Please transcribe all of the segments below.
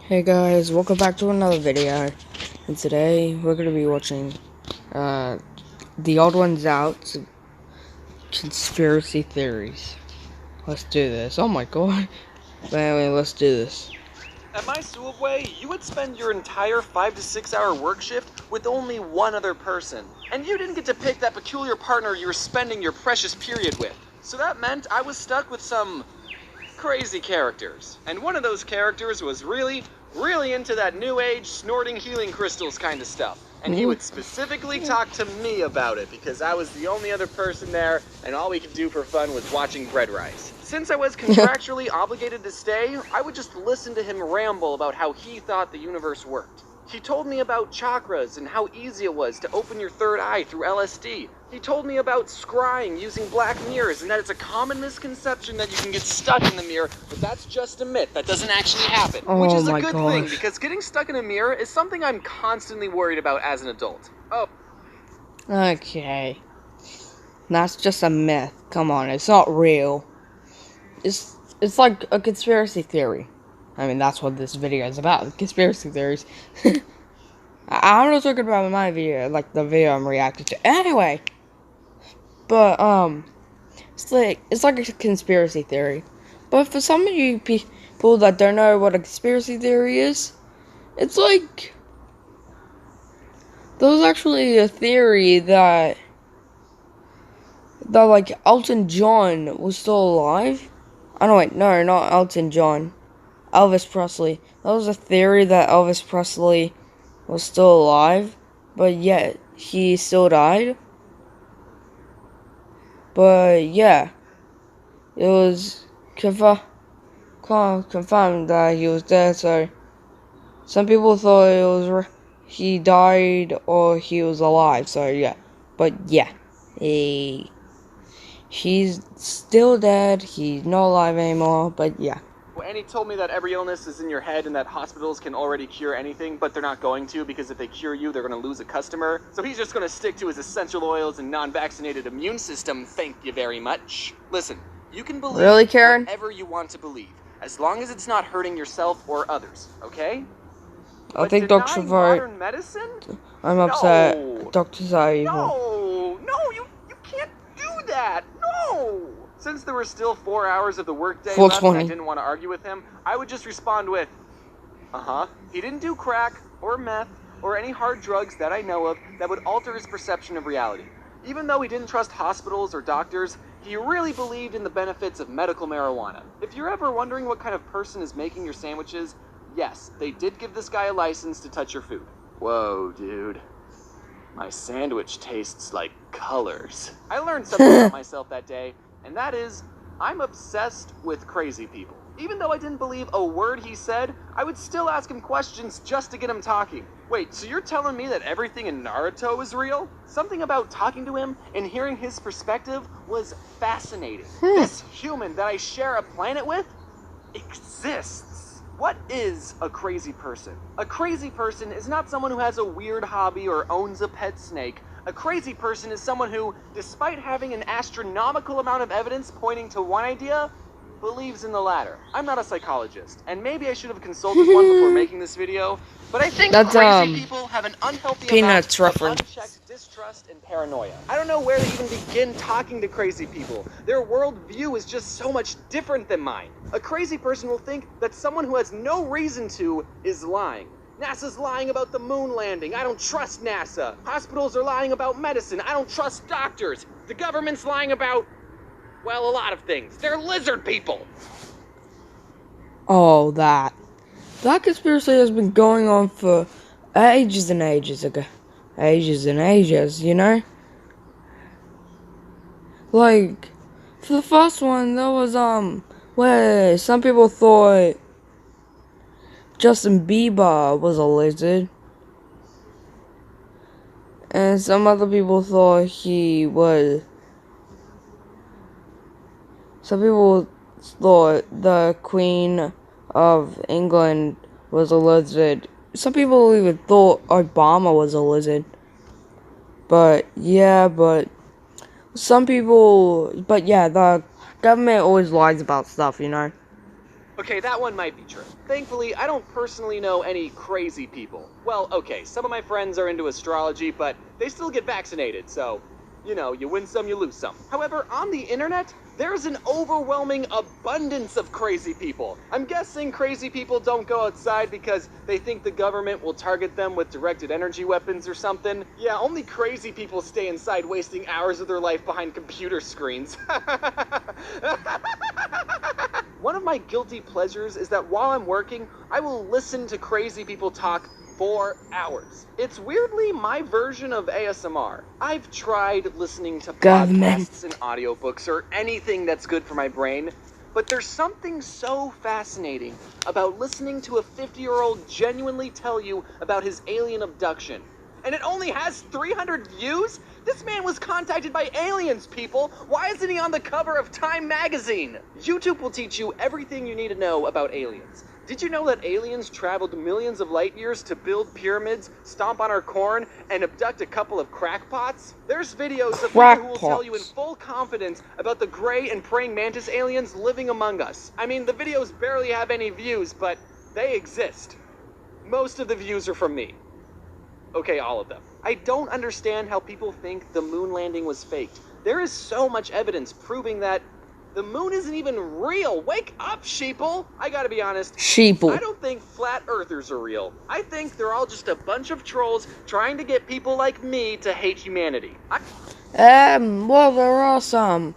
Hey guys, welcome back to another video, and today we're going to be watching The Odd Ones Out Conspiracy Theories. Let's do this. Oh my god. But anyway, let's do this. At my subway, you would spend your entire 5 to 6 hour work shift with only one other person. And you didn't get to pick that peculiar partner you were spending your precious period with. So that meant I was stuck with some crazy characters. And one of those characters was really into that new age snorting healing crystals kind of stuff. And he would specifically talk to me about it because I was the only other person there and all we could do for fun was watching bread rise. Since I was contractually obligated to stay, I would just listen to him ramble about how he thought the universe worked. He told me about chakras and how easy it was to open your third eye through LSD. He told me about scrying using black mirrors and that it's a common misconception that you can get stuck in the mirror, but that's just a myth. That doesn't actually happen. Oh Which is a my good gosh. thing because getting stuck in a mirror is something I'm constantly worried about as an adult. Oh, Okay. That's just a myth. Come on, it's not real. It's like a conspiracy theory. I mean, that's what this video is about. Conspiracy theories. I'm not talking about my video, like the video I'm reacting to. Anyway. But, it's like a conspiracy theory. But for some of you people that don't know what a conspiracy theory is, it's like, there was actually a theory that like Elton John was still alive. Oh no, wait, no, not Elton John. Elvis Presley. That was a theory that Elvis Presley was still alive, but yet he still died. But yeah, it was confirmed that he was dead. So some people thought it was he died or he was alive. So yeah, but yeah, he's still dead. He's not alive anymore. But yeah. and he told me that every illness is in your head and that hospitals can already cure anything, but they're not going to because if they cure you, they're going to lose a customer. So he's just going to stick to his essential oils and non-vaccinated immune system. Thank you very much. Listen, you can believe Really, Karen? whatever you want to believe, as long as it's not hurting yourself or others, okay? I think Dr. Modern medicine? I'm upset. No. Doctors are evil. No, you can't do that. No. Since there were still 4 hours of the workday left, 420. and I didn't want to argue with him, I would just respond with, He didn't do crack or meth or any hard drugs that I know of that would alter his perception of reality. Even though he didn't trust hospitals or doctors, he really believed in the benefits of medical marijuana. If you're ever wondering what kind of person is making your sandwiches, yes, they did give this guy a license to touch your food. Whoa, dude. My sandwich tastes like colors. I learned something about myself that day, and that is, I'm obsessed with crazy people. Even though I didn't believe a word he said, I would still ask him questions just to get him talking. Wait, so you're telling me that everything in Naruto is real? Something about talking to him and hearing his perspective was fascinating. This human that I share a planet with exists. What is a crazy person? A crazy person is not someone who has a weird hobby or owns a pet snake. A crazy person is someone who, despite having an astronomical amount of evidence pointing to one idea, believes in the latter. I'm not a psychologist, and maybe I should have consulted one before making this video, but I think That's, crazy people have an unhealthy Peanuts amount of reference. unchecked distrust and paranoia. I don't know where to even begin talking to crazy people. Their worldview is just so much different than mine. A crazy person will think that someone who has no reason to is lying. NASA's lying about the moon landing. I don't trust NASA. Hospitals are lying about medicine. I don't trust doctors. The government's lying about, well, a lot of things. They're lizard people. Oh, that conspiracy has been going on for ages and ages ago. Ages and ages, you know? Like, for the first one, there was, where some people thought Justin Bieber was a lizard. And some other people thought he was... Some people thought the Queen of England was a lizard. Some people even thought Obama was a lizard. But yeah, some people, the government always lies about stuff, you know? Okay, that one might be true. Thankfully, I don't personally know any crazy people. Well, okay, some of my friends are into astrology, but they still get vaccinated, so, you know, you win some, you lose some. However, on the internet, there's an overwhelming abundance of crazy people. I'm guessing crazy people don't go outside because they think the government will target them with directed energy weapons or something. Yeah, only crazy people stay inside wasting hours of their life behind computer screens. One of my guilty pleasures is that while I'm working, I will listen to crazy people talk for hours. It's weirdly my version of ASMR. I've tried listening to podcasts and audiobooks or anything that's good for my brain, but there's something so fascinating about listening to a 50-year-old genuinely tell you about his alien abduction. And it only has 300 views? This man was contacted by aliens, people! Why isn't he on the cover of Time magazine? YouTube will teach you everything you need to know about aliens. Did you know that aliens traveled millions of light years to build pyramids, stomp on our corn, and abduct a couple of crackpots? There's videos of people who will tell you in full confidence about the gray and praying mantis aliens living among us. I mean, the videos barely have any views, but they exist. Most of the views are from me. Okay, all of them. I don't understand how people think the moon landing was faked. There is so much evidence proving that the moon isn't even real. Wake up, sheeple! I gotta be honest. Sheeple. I don't think flat earthers are real. I think they're all just a bunch of trolls trying to get people like me to hate humanity. Well, there are some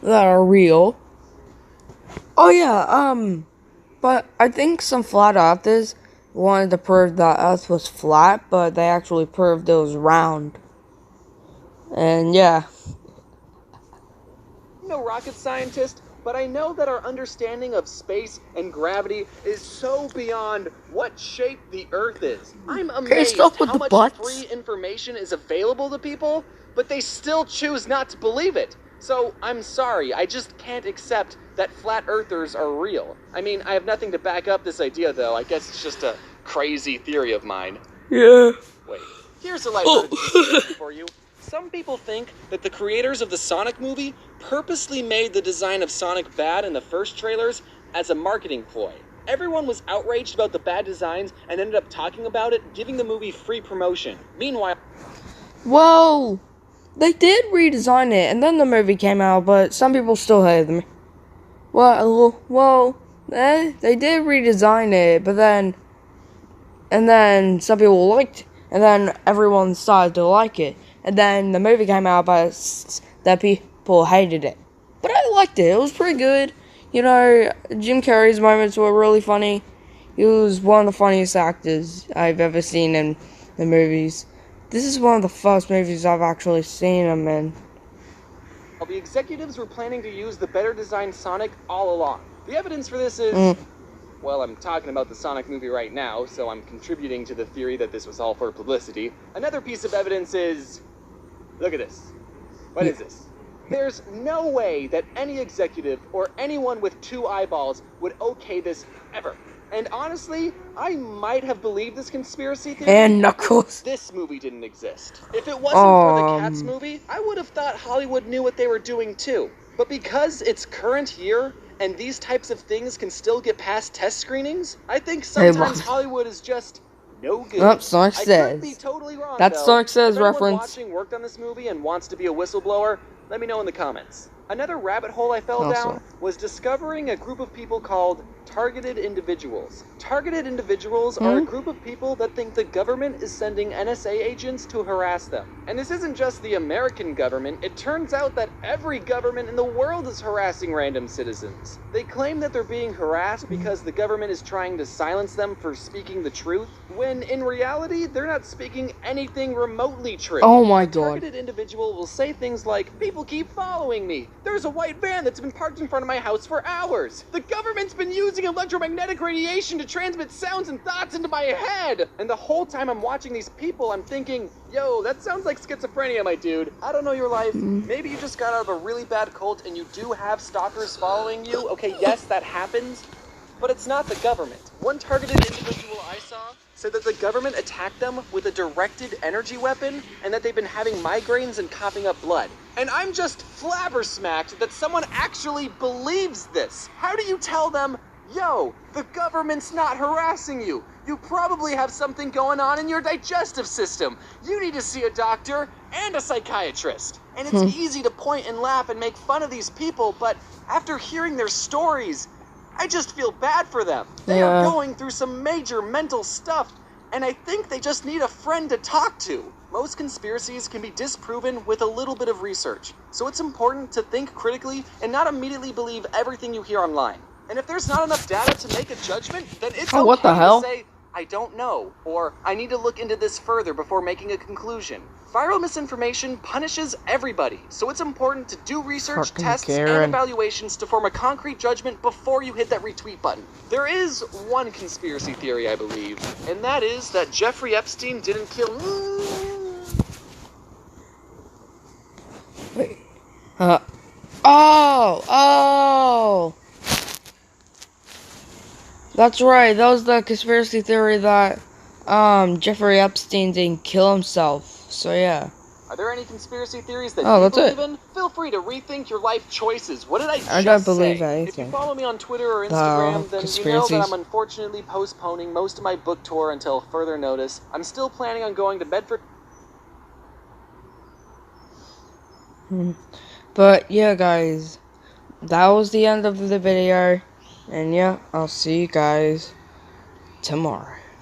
that are real. Oh yeah, but I think some flat earthers wanted to prove that Earth was flat, but they actually proved it was round. And yeah. No rocket scientist, but I know that our understanding of space and gravity is so beyond what shape the Earth is. I'm amazed how much free information is available to people, but they still choose not to believe it. So, I'm sorry, I just can't accept that flat earthers are real. I mean, I have nothing to back up this idea, though. I guess it's just a crazy theory of mine. Yeah. Wait, here's a lighthearted conspiracy for you. Some people think that the creators of the Sonic movie purposely made the design of Sonic bad in the first trailers as a marketing ploy. Everyone was outraged about the bad designs and ended up talking about it, giving the movie free promotion. Meanwhile... Well, they did redesign it, and then the movie came out, but some people still hated them. They did redesign it, but then... And then some people liked it, and then everyone started to like it. And then the movie came out, but that people hated it. But I liked it. It was pretty good. You know, Jim Carrey's moments were really funny. He was one of the funniest actors I've ever seen in the movies. This is one of the first movies I've actually seen him in. The executives were planning to use the better designed Sonic all along. The evidence for this is... Well, I'm talking about the Sonic movie right now, so I'm contributing to the theory that this was all for publicity. Another piece of evidence is... Look at this. What is this? There's no way that any executive or anyone with 2 eyeballs would okay this ever. And honestly, I might have believed this conspiracy theory. And Knuckles. This movie didn't exist. If it wasn't for the Cats movie, I would have thought Hollywood knew what they were doing too. But because it's current year, and these types of things can still get past test screenings, I think sometimes Hollywood is just no good. Oh, Sonic Says. I could be totally wrong, That's though. Sonic Says if reference. Watching worked on this movie and wants to be a whistleblower, let me know in the comments. Another rabbit hole I fell down was discovering a group of people called targeted individuals. Targeted individuals are a group of people that think the government is sending NSA agents to harass them. And this isn't just the American government, it turns out that every government in the world is harassing random citizens. They claim that they're being harassed because the government is trying to silence them for speaking the truth, when in reality, they're not speaking anything remotely true. Oh my god. A targeted individual will say things like, "People keep following me. There's a white van that's been parked in front of my house for hours. The government's been using electromagnetic radiation to transmit sounds and thoughts into my head." And the whole time I'm watching these people, I'm thinking, yo, that sounds like schizophrenia, my dude. I don't know your life. Maybe you just got out of a really bad cult and you do have stalkers following you. Okay, yes, that happens. But it's not the government. One targeted individual I saw said that the government attacked them with a directed energy weapon and that they've been having migraines and coughing up blood. And I'm just flabbergasted that someone actually believes this. How do you tell them Yo, the government's not harassing you. You probably have something going on in your digestive system. You need to see a doctor and a psychiatrist. And it's easy to point and laugh and make fun of these people, but after hearing their stories, I just feel bad for them. They are going through some major mental stuff, and I think they just need a friend to talk to. Most conspiracies can be disproven with a little bit of research, so it's important to think critically and not immediately believe everything you hear online. And if there's not enough data to make a judgment, then it's okay what the hell? to say, I don't know, or I need to look into this further before making a conclusion. Viral misinformation punishes everybody, so it's important to do research, Fucking tests, Karen. and evaluations to form a concrete judgment before you hit that retweet button. There is one conspiracy theory, I believe, and that is that Jeffrey Epstein didn't kill... Wait. Oh! That's right, that was the conspiracy theory that, Jeffrey Epstein didn't kill himself. So, yeah. Are there any conspiracy theories that Oh, you that's believe it. in? Feel free to rethink your life choices. What did I just I don't believe say? If you anything. follow me on Twitter or Instagram, then you know that conspiracies. I'm unfortunately postponing most of my book tour until further notice. I'm still planning on going to Bedford... But, yeah, guys. That was the end of the video. And, yeah, I'll see you guys tomorrow.